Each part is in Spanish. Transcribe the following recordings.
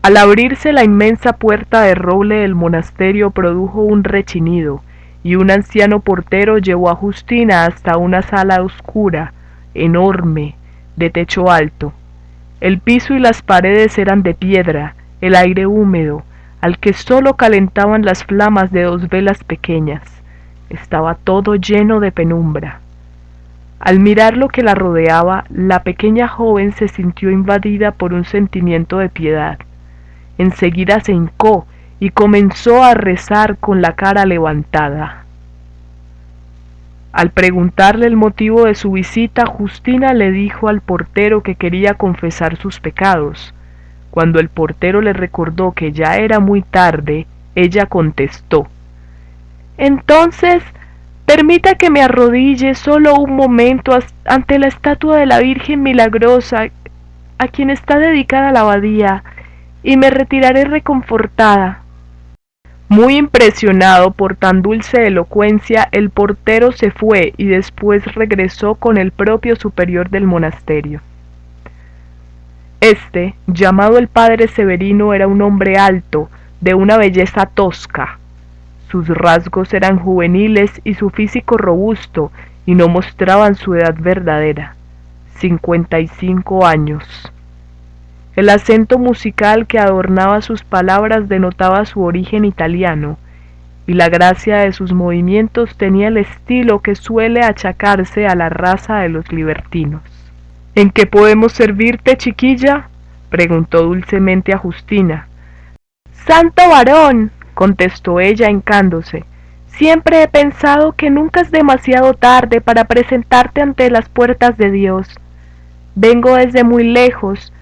Al abrirse la inmensa puerta de roble del monasterio produjo un rechinido, y un anciano portero llevó a Justina hasta una sala oscura, enorme, de techo alto. El piso y las paredes eran de piedra, el aire húmedo, al que sólo calentaban las flamas de 2 velas pequeñas. Estaba todo lleno de penumbra. Al mirar lo que la rodeaba, la pequeña joven se sintió invadida por un sentimiento de piedad. Enseguida se hincó y comenzó a rezar con la cara levantada. Al preguntarle el motivo de su visita, Justina le dijo al portero que quería confesar sus pecados. Cuando el portero le recordó que ya era muy tarde, ella contestó: «Entonces, permita que me arrodille solo un momento ante la estatua de la Virgen Milagrosa, a quien está dedicada la abadía, y me retiraré reconfortada». Muy impresionado por tan dulce elocuencia, el portero se fue y después regresó con el propio superior del monasterio. Este, llamado el padre Severino, era un hombre alto, de una belleza tosca. Sus rasgos eran juveniles y su físico robusto, y no mostraban su edad verdadera, 55 años. El acento musical que adornaba sus palabras denotaba su origen italiano, y la gracia de sus movimientos tenía el estilo que suele achacarse a la raza de los libertinos. «¿En qué podemos servirte, chiquilla?», preguntó dulcemente a Justina. «Santo varón», contestó ella hincándose, «siempre he pensado que nunca es demasiado tarde para presentarte ante las puertas de Dios. Vengo desde muy lejos,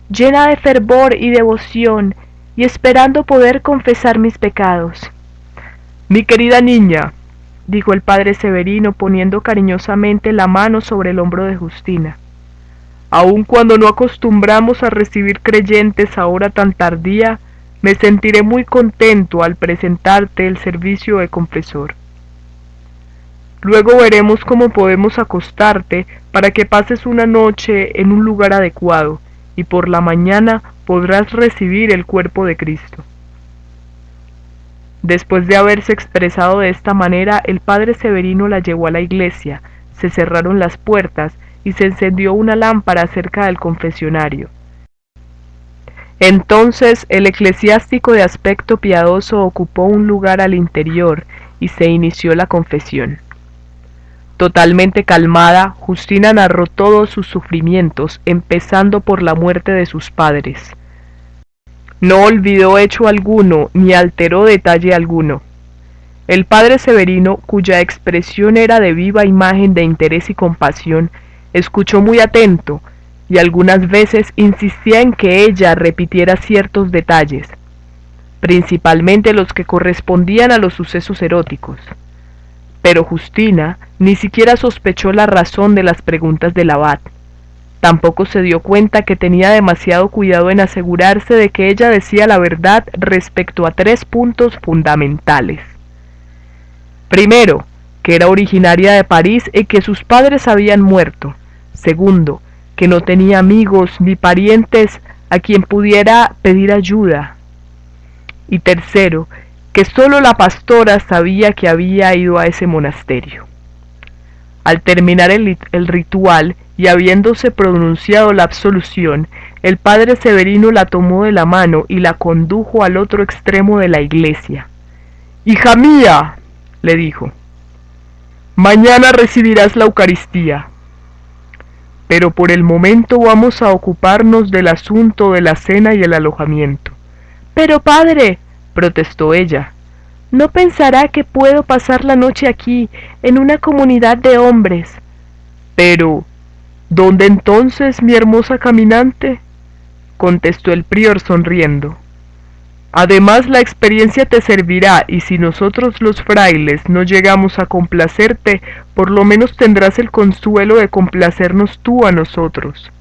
llena de fervor y devoción, y esperando poder confesar mis pecados». «Mi querida niña», dijo el padre Severino poniendo cariñosamente la mano sobre el hombro de Justina, «aun cuando no acostumbramos a recibir creyentes a hora tan tardía, me sentiré muy contento al presentarte el servicio de confesor. Luego veremos cómo podemos acostarte para que pases una noche en un lugar adecuado, y por la mañana podrás recibir el cuerpo de Cristo». Después de haberse expresado de esta manera, el padre Severino la llevó a la iglesia, se cerraron las puertas y se encendió una lámpara cerca del confesionario. Entonces el eclesiástico de aspecto piadoso ocupó un lugar al interior y se inició la confesión. Totalmente calmada, Justina narró todos sus sufrimientos, empezando por la muerte de sus padres. No olvidó hecho alguno, ni alteró detalle alguno. El padre Severino, cuya expresión era de viva imagen de interés y compasión, escuchó muy atento, y algunas veces insistía en que ella repitiera ciertos detalles, principalmente los que correspondían a los sucesos eróticos. Pero Justina ni siquiera sospechó la razón de las preguntas del abad. Tampoco se dio cuenta que tenía demasiado cuidado en asegurarse de que ella decía la verdad respecto a 3 puntos fundamentales. Primero, que era originaria de París y que sus padres habían muerto. Segundo, que no tenía amigos ni parientes a quien pudiera pedir ayuda. Y tercero, que sólo la pastora sabía que había ido a ese monasterio. Al terminar el ritual y habiéndose pronunciado la absolución, el padre Severino la tomó de la mano y la condujo al otro extremo de la iglesia. «Hija mía», le dijo, «mañana recibirás la Eucaristía. Pero por el momento vamos a ocuparnos del asunto de la cena y el alojamiento». «Pero padre», protestó ella, «no pensará que puedo pasar la noche aquí, en una comunidad de hombres». «Pero, ¿dónde entonces, mi hermosa caminante?», contestó el prior sonriendo. «Además la experiencia te servirá, y si nosotros los frailes no llegamos a complacerte, por lo menos tendrás el consuelo de complacernos tú a nosotros».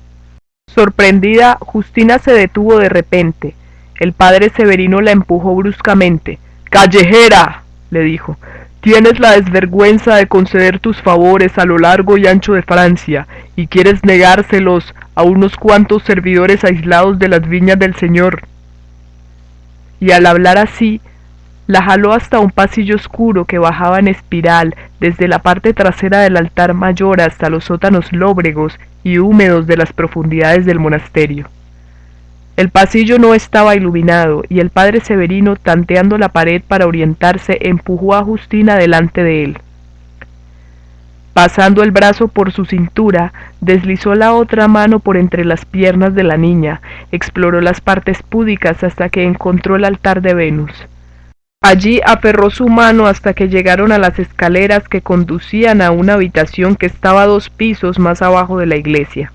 Sorprendida, Justina se detuvo de repente. El padre Severino la empujó bruscamente. «¡Callejera!», le dijo, «tienes la desvergüenza de conceder tus favores a lo largo y ancho de Francia, y quieres negárselos a unos cuantos servidores aislados de las viñas del Señor». y al hablar así, la jaló hasta un pasillo oscuro que bajaba en espiral desde la parte trasera del altar mayor hasta los sótanos lóbregos y húmedos de las profundidades del monasterio. El pasillo no estaba iluminado y el padre Severino, tanteando la pared para orientarse, empujó a Justina delante de él. Pasando el brazo por su cintura, deslizó la otra mano por entre las piernas de la niña, exploró las partes púdicas hasta que encontró el altar de Venus. Allí aferró su mano hasta que llegaron a las escaleras que conducían a una habitación que estaba 2 pisos más abajo de la iglesia.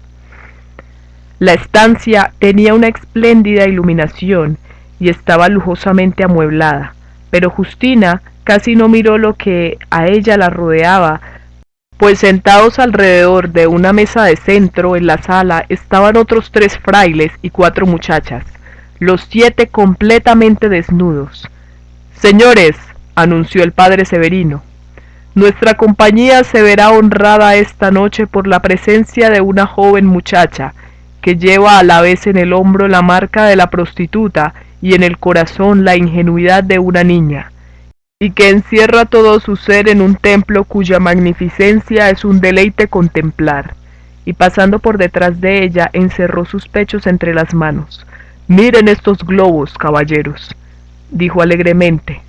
La estancia tenía una espléndida iluminación y estaba lujosamente amueblada, pero Justina casi no miró lo que a ella la rodeaba, pues sentados alrededor de una mesa de centro en la sala estaban otros 3 frailes y 4 muchachas, los 7 completamente desnudos. «Señores», anunció el padre Severino, «nuestra compañía se verá honrada esta noche por la presencia de una joven muchacha, que lleva a la vez en el hombro la marca de la prostituta y en el corazón la ingenuidad de una niña, y que encierra todo su ser en un templo cuya magnificencia es un deleite contemplar». Y pasando por detrás de ella, encerró sus pechos entre las manos. «Miren estos globos, caballeros», dijo alegremente.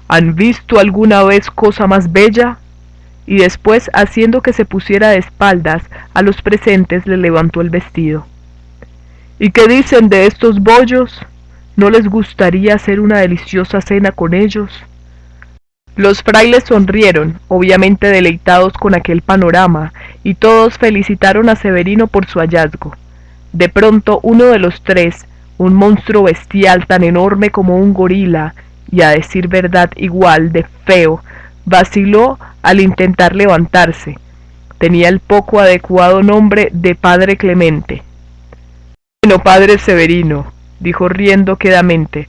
«¿Han visto alguna vez cosa más bella?». Y después, haciendo que se pusiera de espaldas a los presentes, le levantó el vestido. «¿Y qué dicen de estos bollos? ¿No les gustaría hacer una deliciosa cena con ellos?». Los frailes sonrieron, obviamente deleitados con aquel panorama, y todos felicitaron a Severino por su hallazgo. De pronto uno de los 3, un monstruo bestial tan enorme como un gorila, y a decir verdad igual de feo, vaciló al intentar levantarse. Tenía el poco adecuado nombre de Padre Clemente. «Bueno, padre Severino», dijo riendo quedamente,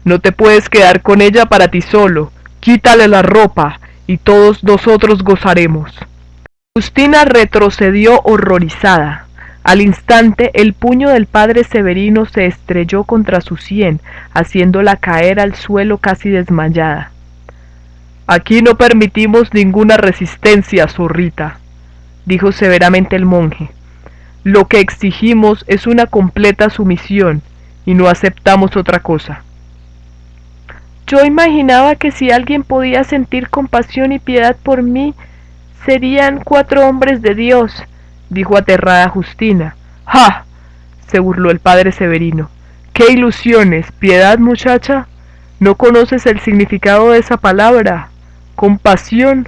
«no te puedes quedar con ella para ti solo. Quítale la ropa, y todos nosotros gozaremos». Justina retrocedió horrorizada. Al instante, el puño del padre Severino se estrelló contra su sien, haciéndola caer al suelo casi desmayada. «Aquí no permitimos ninguna resistencia, zorrita», dijo severamente el monje. «Lo que exigimos es una completa sumisión, y no aceptamos otra cosa». «Yo imaginaba que si alguien podía sentir compasión y piedad por mí, serían 4 hombres de Dios», dijo aterrada Justina. «¡Ja!», se burló el padre Severino. «¡Qué ilusiones! ¿Piedad, muchacha? ¿No conoces el significado de esa palabra? Compasión,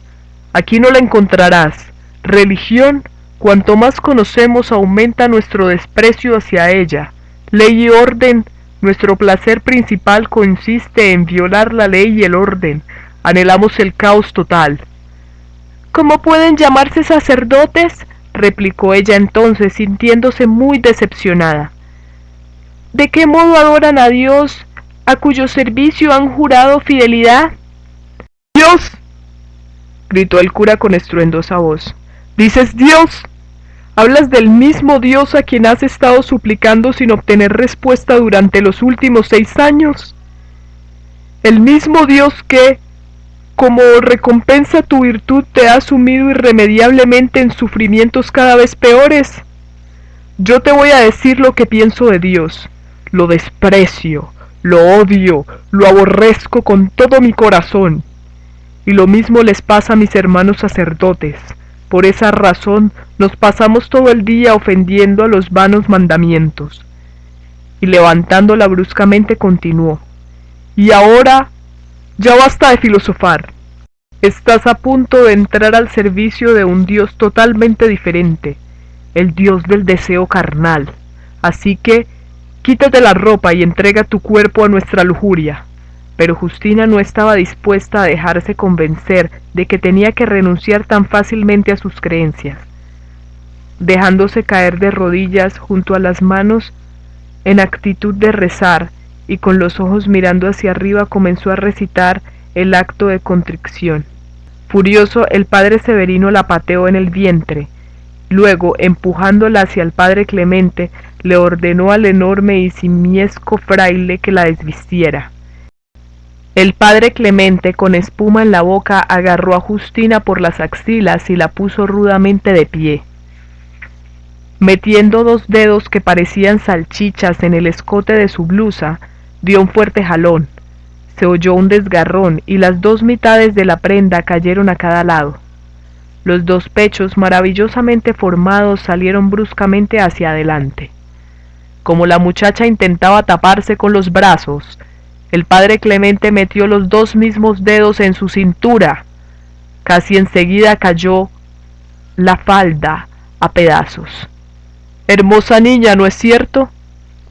aquí no la encontrarás. Religión, cuanto más conocemos aumenta nuestro desprecio hacia ella. Ley y orden, nuestro placer principal consiste en violar la ley y el orden. Anhelamos el caos total». «¿Cómo pueden llamarse sacerdotes?», replicó ella entonces, sintiéndose muy decepcionada. «¿De qué modo adoran a Dios, a cuyo servicio han jurado fidelidad?». «¡Dios!», gritó el cura con estruendosa voz. «¿Dices Dios? ¿Hablas del mismo Dios a quien has estado suplicando sin obtener respuesta durante los últimos 6 años? ¿El mismo Dios que, como recompensa a tu virtud, te ha sumido irremediablemente en sufrimientos cada vez peores? Yo te voy a decir lo que pienso de Dios. Lo desprecio, lo odio, lo aborrezco con todo mi corazón. Y lo mismo les pasa a mis hermanos sacerdotes. Por esa razón nos pasamos todo el día ofendiendo a los vanos mandamientos». Y levantándola bruscamente continuó: «Y ahora, ya basta de filosofar. Estás a punto de entrar al servicio de un Dios totalmente diferente, el Dios del deseo carnal. Así que, quítate la ropa y entrega tu cuerpo a nuestra lujuria». Pero Justina no estaba dispuesta a dejarse convencer de que tenía que renunciar tan fácilmente a sus creencias. Dejándose caer de rodillas junto a las manos en actitud de rezar y con los ojos mirando hacia arriba, comenzó a recitar el acto de contrición. Furioso, el padre Severino la pateó en el vientre. Luego, empujándola hacia el padre Clemente, le ordenó al enorme y simiesco fraile que la desvistiera. El padre Clemente, con espuma en la boca, agarró a Justina por las axilas y la puso rudamente de pie. Metiendo 2 dedos que parecían salchichas en el escote de su blusa, dio un fuerte jalón. Se oyó un desgarrón y las 2 mitades de la prenda cayeron a cada lado. Los 2 pechos maravillosamente formados salieron bruscamente hacia adelante. Como la muchacha intentaba taparse con los brazos, el padre Clemente metió los 2 mismos dedos en su cintura. Casi enseguida cayó la falda a pedazos. «Hermosa niña, ¿no es cierto?»,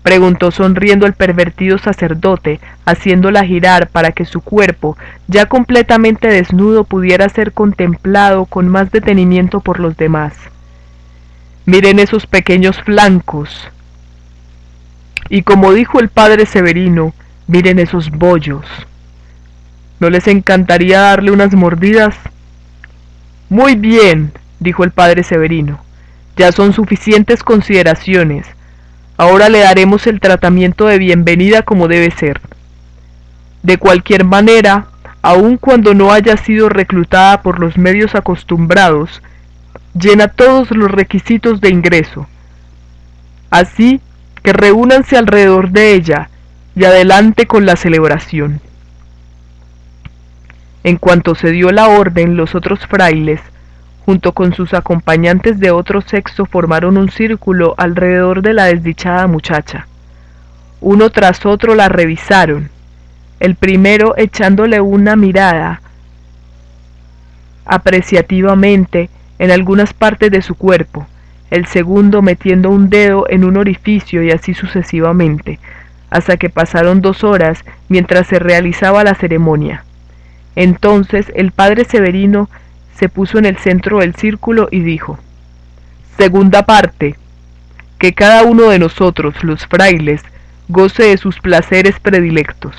preguntó sonriendo el pervertido sacerdote, haciéndola girar para que su cuerpo, ya completamente desnudo, pudiera ser contemplado con más detenimiento por los demás. «Miren esos pequeños flancos. Y como dijo el padre Severino, miren esos bollos. ¿No les encantaría darle unas mordidas?». «Muy bien», dijo el padre Severino, «ya son suficientes consideraciones. Ahora le daremos el tratamiento de bienvenida como debe ser. De cualquier manera, aun cuando no haya sido reclutada por los medios acostumbrados, llena todos los requisitos de ingreso. Así que reúnanse alrededor de ella y adelante con la celebración». En cuanto se dio la orden, los otros frailes, junto con sus acompañantes de otro sexo, formaron un círculo alrededor de la desdichada muchacha. Uno tras otro la revisaron, el primero echándole una mirada apreciativamente en algunas partes de su cuerpo, el segundo metiendo un dedo en un orificio y así sucesivamente, hasta que pasaron 2 horas mientras se realizaba la ceremonia. Entonces el padre Severino se puso en el centro del círculo y dijo: «Segunda parte, que cada uno de nosotros, los frailes, goce de sus placeres predilectos».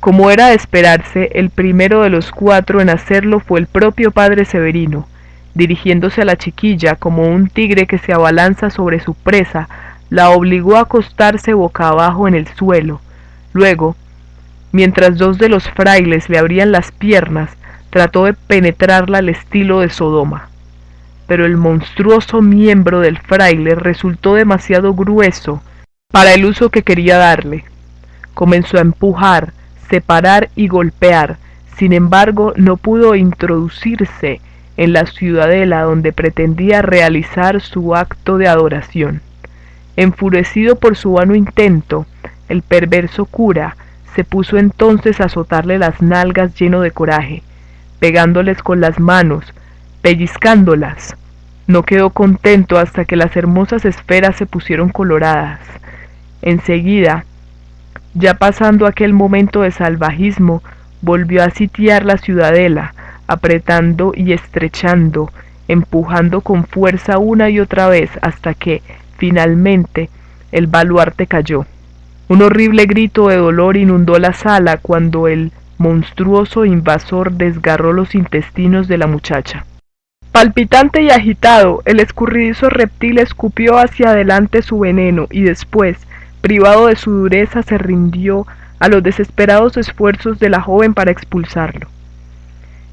Como era de esperarse, el primero de los 4 en hacerlo fue el propio padre Severino. Dirigiéndose a la chiquilla como un tigre que se abalanza sobre su presa, la obligó a acostarse boca abajo en el suelo. Luego, mientras 2 de los frailes le abrían las piernas, trató de penetrarla al estilo de Sodoma. Pero el monstruoso miembro del fraile resultó demasiado grueso para el uso que quería darle. Comenzó a empujar, separar y golpear. Sin embargo, no pudo introducirse en la ciudadela donde pretendía realizar su acto de adoración. Enfurecido por su vano intento, el perverso cura se puso entonces a azotarle las nalgas lleno de coraje, pegándoles con las manos, pellizcándolas. No quedó contento hasta que las hermosas esferas se pusieron coloradas. Enseguida, ya pasando aquel momento de salvajismo, volvió a sitiar la ciudadela, apretando y estrechando, empujando con fuerza una y otra vez hasta que, finalmente, el baluarte cayó. Un horrible grito de dolor inundó la sala cuando el monstruoso invasor desgarró los intestinos de la muchacha. Palpitante y agitado, el escurridizo reptil escupió hacia adelante su veneno y después, privado de su dureza, se rindió a los desesperados esfuerzos de la joven para expulsarlo.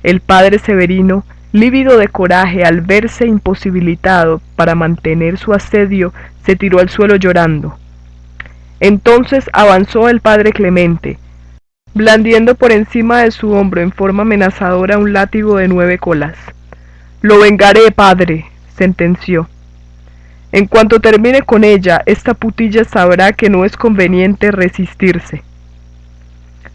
El padre Severino, lívido de coraje al verse imposibilitado para mantener su asedio, se tiró al suelo llorando. Entonces avanzó el padre Clemente, blandiendo por encima de su hombro en forma amenazadora un látigo de 9 colas. «Lo vengaré, padre», sentenció. «En cuanto termine con ella, esta putilla sabrá que no es conveniente resistirse».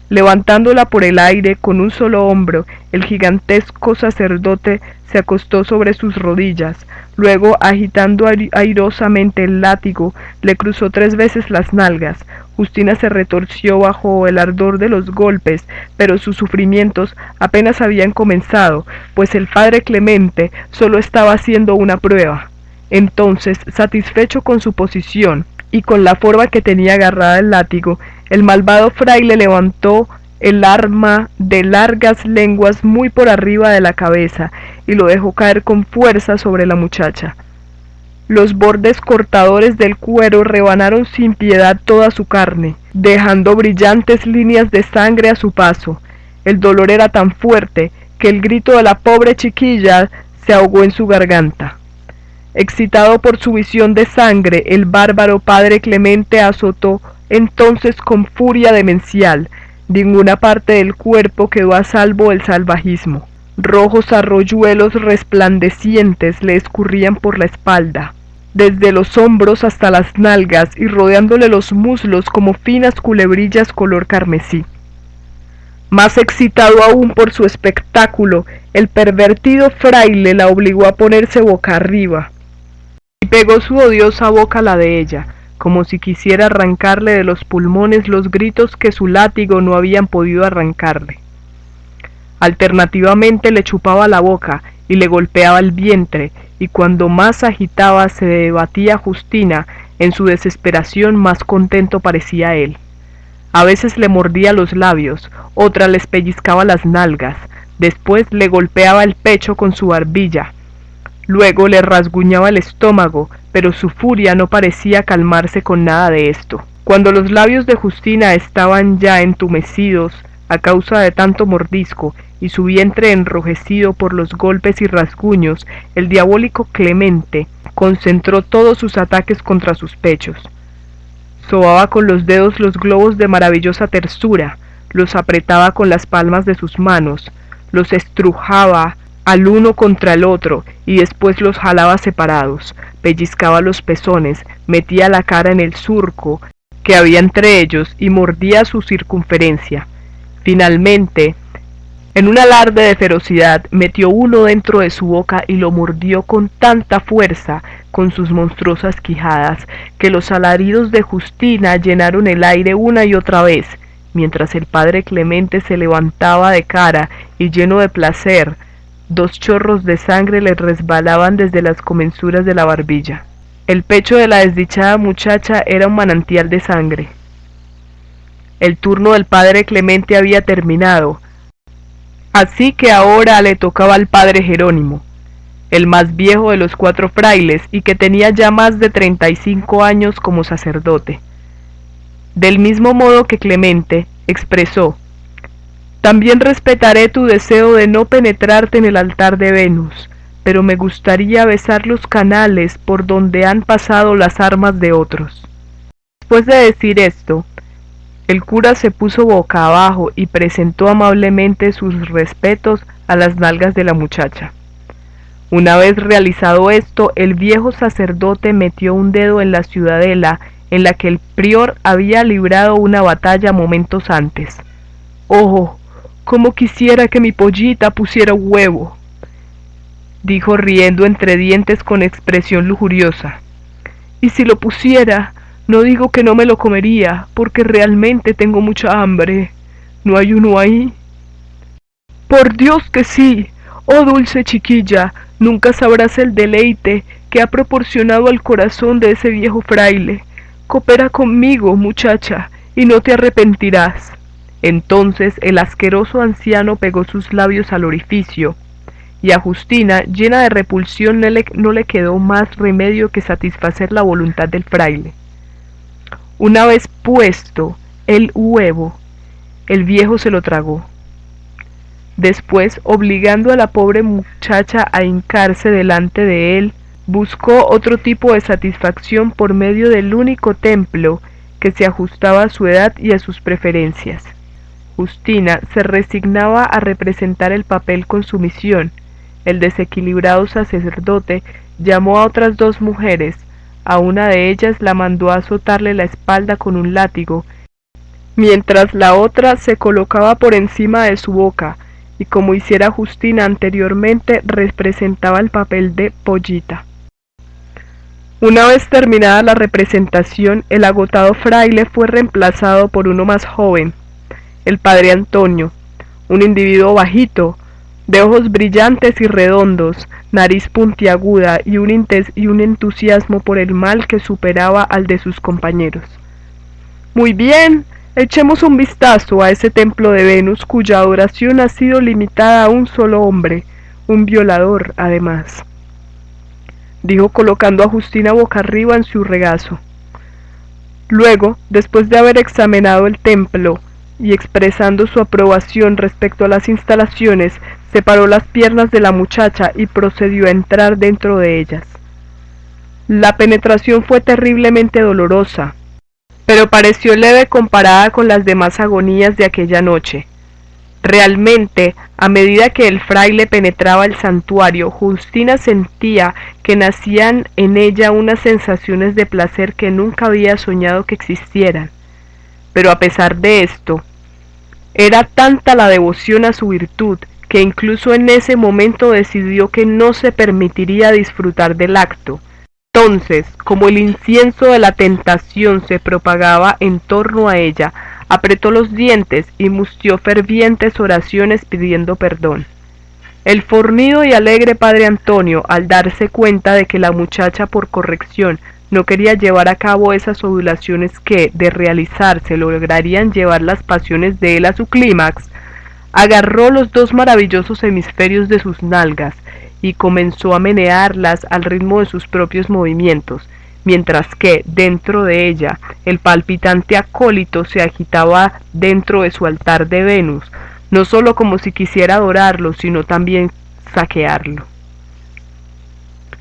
Levantándola por el aire con un solo hombro, el gigantesco sacerdote se acostó sobre sus rodillas. Luego, agitando airosamente el látigo, le cruzó 3 veces las nalgas. Justina se retorció bajo el ardor de los golpes, pero sus sufrimientos apenas habían comenzado, pues el padre Clemente solo estaba haciendo una prueba. Entonces, satisfecho con su posición y con la forma que tenía agarrada el látigo, el malvado fraile levantó el arma de largas lenguas muy por arriba de la cabeza y lo dejó caer con fuerza sobre la muchacha. Los bordes cortadores del cuero rebanaron sin piedad toda su carne, dejando brillantes líneas de sangre a su paso. El dolor era tan fuerte que el grito de la pobre chiquilla se ahogó en su garganta. Excitado por su visión de sangre, el bárbaro padre Clemente azotó entonces con furia demencial. Ninguna parte del cuerpo quedó a salvo del salvajismo. Rojos arroyuelos resplandecientes le escurrían por la espalda, desde los hombros hasta las nalgas y rodeándole los muslos como finas culebrillas color carmesí. Más excitado aún por su espectáculo, el pervertido fraile la obligó a ponerse boca arriba y pegó su odiosa boca a la de ella, como si quisiera arrancarle de los pulmones los gritos que su látigo no habían podido arrancarle. Alternativamente le chupaba la boca y le golpeaba el vientre, y cuando más agitaba se debatía Justina, en su desesperación más contento parecía él. A veces le mordía los labios, otra les pellizcaba las nalgas, después le golpeaba el pecho con su barbilla, luego le rasguñaba el estómago, pero su furia no parecía calmarse con nada de esto. Cuando los labios de Justina estaban ya entumecidos a causa de tanto mordisco, y su vientre enrojecido por los golpes y rasguños, el diabólico Clemente concentró todos sus ataques contra sus pechos. Sobaba con los dedos los globos de maravillosa tersura, los apretaba con las palmas de sus manos, los estrujaba al uno contra el otro y después los jalaba separados, pellizcaba los pezones, metía la cara en el surco que había entre ellos y mordía su circunferencia. Finalmente, en un alarde de ferocidad, metió uno dentro de su boca y lo mordió con tanta fuerza con sus monstruosas quijadas, que los alaridos de Justina llenaron el aire una y otra vez, mientras el padre Clemente se levantaba de cara y lleno de placer, 2 chorros de sangre le resbalaban desde las comensuras de la barbilla. El pecho de la desdichada muchacha era un manantial de sangre. El turno del padre Clemente había terminado, así que ahora le tocaba al padre Jerónimo, el más viejo de los 4 frailes y que tenía ya más de 35 años como sacerdote. Del mismo modo que Clemente, expresó: «También respetaré tu deseo de no penetrarte en el altar de Venus, pero me gustaría besar los canales por donde han pasado las armas de otros». Después de decir esto, el cura se puso boca abajo y presentó amablemente sus respetos a las nalgas de la muchacha. Una vez realizado esto, el viejo sacerdote metió un dedo en la ciudadela en la que el prior había librado una batalla momentos antes. «¡Oh, cómo quisiera que mi pollita pusiera un huevo!», dijo riendo entre dientes con expresión lujuriosa. «Y si lo pusiera, no digo que no me lo comería, porque realmente tengo mucha hambre. ¿No hay uno ahí?». «Por Dios que sí. Oh dulce chiquilla, nunca sabrás el deleite que ha proporcionado al corazón de ese viejo fraile. Coopera conmigo, muchacha, y no te arrepentirás». Entonces el asqueroso anciano pegó sus labios al orificio, y a Justina, llena de repulsión, no le quedó más remedio que satisfacer la voluntad del fraile. Una vez puesto el huevo, el viejo se lo tragó. Después, obligando a la pobre muchacha a hincarse delante de él, buscó otro tipo de satisfacción por medio del único templo que se ajustaba a su edad y a sus preferencias. Justina se resignaba a representar el papel con sumisión. El desequilibrado sacerdote llamó a otras 2 mujeres. A una de ellas la mandó a azotarle la espalda con un látigo, mientras la otra se colocaba por encima de su boca, y como hiciera Justina anteriormente, representaba el papel de pollita. Una vez terminada la representación, el agotado fraile fue reemplazado por uno más joven, el padre Antonio, un individuo bajito, de ojos brillantes y redondos, nariz puntiaguda y un entusiasmo por el mal que superaba al de sus compañeros. «Muy bien, echemos un vistazo a ese templo de Venus cuya adoración ha sido limitada a un solo hombre, un violador además». dijo colocando a Justina boca arriba en su regazo. Luego, después de haber examinado el templo y expresando su aprobación respecto a las instalaciones, separó las piernas de la muchacha y procedió a entrar dentro de ellas. La penetración fue terriblemente dolorosa, pero pareció leve comparada con las demás agonías de aquella noche. Realmente, a medida que el fraile penetraba el santuario, Justina sentía que nacían en ella unas sensaciones de placer que nunca había soñado que existieran. Pero a pesar de esto, era tanta la devoción a su virtud que incluso en ese momento decidió que no se permitiría disfrutar del acto. Entonces, como el incienso de la tentación se propagaba en torno a ella, apretó los dientes y mustió fervientes oraciones pidiendo perdón. El fornido y alegre padre Antonio, al darse cuenta de que la muchacha por corrección no quería llevar a cabo esas ovulaciones que, de realizarse, lograrían llevar las pasiones de él a su clímax, agarró los dos maravillosos hemisferios de sus nalgas y comenzó a menearlas al ritmo de sus propios movimientos, mientras que, dentro de ella, el palpitante acólito se agitaba dentro de su altar de Venus, no sólo como si quisiera adorarlo, sino también saquearlo.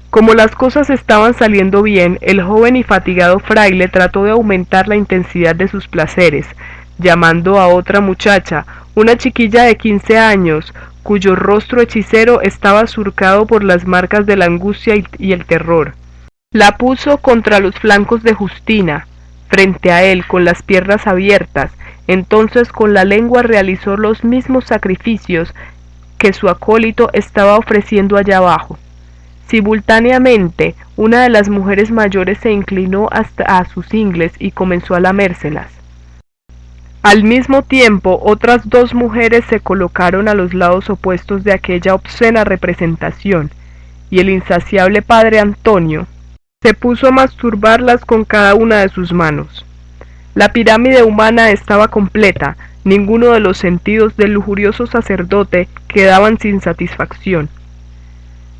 Como las cosas estaban saliendo bien, el joven y fatigado fraile trató de aumentar la intensidad de sus placeres, llamando a otra muchacha, una chiquilla de 15 años, cuyo rostro hechicero estaba surcado por las marcas de la angustia y el terror. La puso contra los flancos de Justina, frente a él, con las piernas abiertas. Entonces con la lengua realizó los mismos sacrificios que su acólito estaba ofreciendo allá abajo. Simultáneamente, una de las mujeres mayores se inclinó hasta a sus ingles y comenzó a lamérselas. Al mismo tiempo, otras dos mujeres se colocaron a los lados opuestos de aquella obscena representación, y el insaciable padre Antonio se puso a masturbarlas con cada una de sus manos. La pirámide humana estaba completa, ninguno de los sentidos del lujurioso sacerdote quedaban sin satisfacción.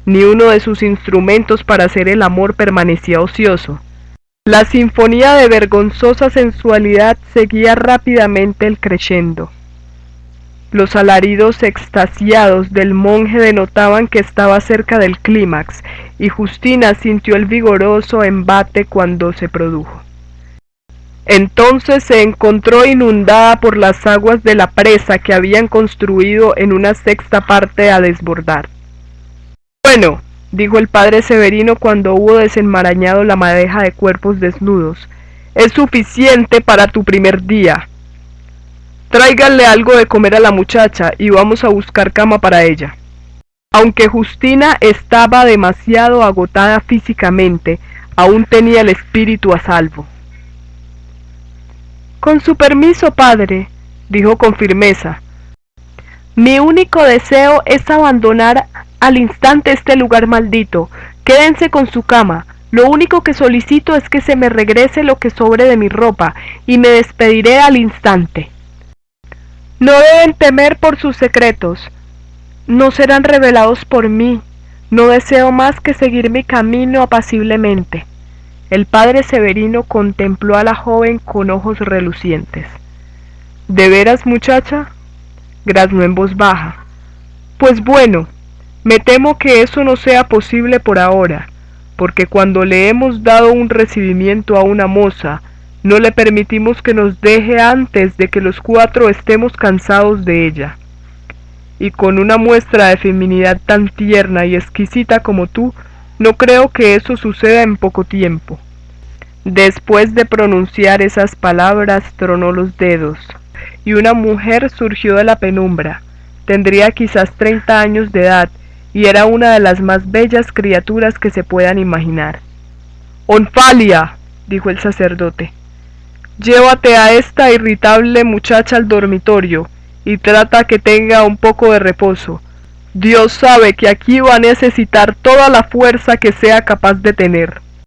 Ni uno de sus instrumentos para hacer el amor permanecía ocioso. La sinfonía de vergonzosa sensualidad seguía rápidamente el crescendo. Los alaridos extasiados del monje denotaban que estaba cerca del clímax, y Justina sintió el vigoroso embate cuando se produjo. Entonces se encontró inundada por las aguas de la presa que habían construido en una sexta parte a desbordar. Bueno, dijo el padre Severino cuando hubo desenmarañado la madeja de cuerpos desnudos, es suficiente para tu primer día. Tráiganle algo de comer a la muchacha y vamos a buscar cama para ella. Aunque Justina estaba demasiado agotada físicamente, aún tenía el espíritu a salvo. Con su permiso, padre, dijo con firmeza. Mi único deseo es abandonar al instante este lugar maldito. Quédense con su cama. Lo único que solicito es que se me regrese lo que sobre de mi ropa, y me despediré al instante. No deben temer por sus secretos. No serán revelados por mí. No deseo más que seguir mi camino apaciblemente. El padre Severino contempló a la joven con ojos relucientes. ¿De veras, muchacha?, graznó en voz baja. Pues bueno, me temo que eso no sea posible por ahora, porque cuando le hemos dado un recibimiento a una moza, no le permitimos que nos deje antes de que los cuatro estemos cansados de ella. Y con una muestra de feminidad tan tierna y exquisita como tú, no creo que eso suceda en poco tiempo. Después de pronunciar esas palabras, tronó los dedos, y una mujer surgió de la penumbra. Tendría quizás 30 años de edad, y era una de las más bellas criaturas que se puedan imaginar. «Onfalia», dijo el sacerdote, «llévate a esta irritable muchacha al dormitorio, y trata que tenga un poco de reposo. Dios sabe que aquí va a necesitar toda la fuerza que sea capaz de tener».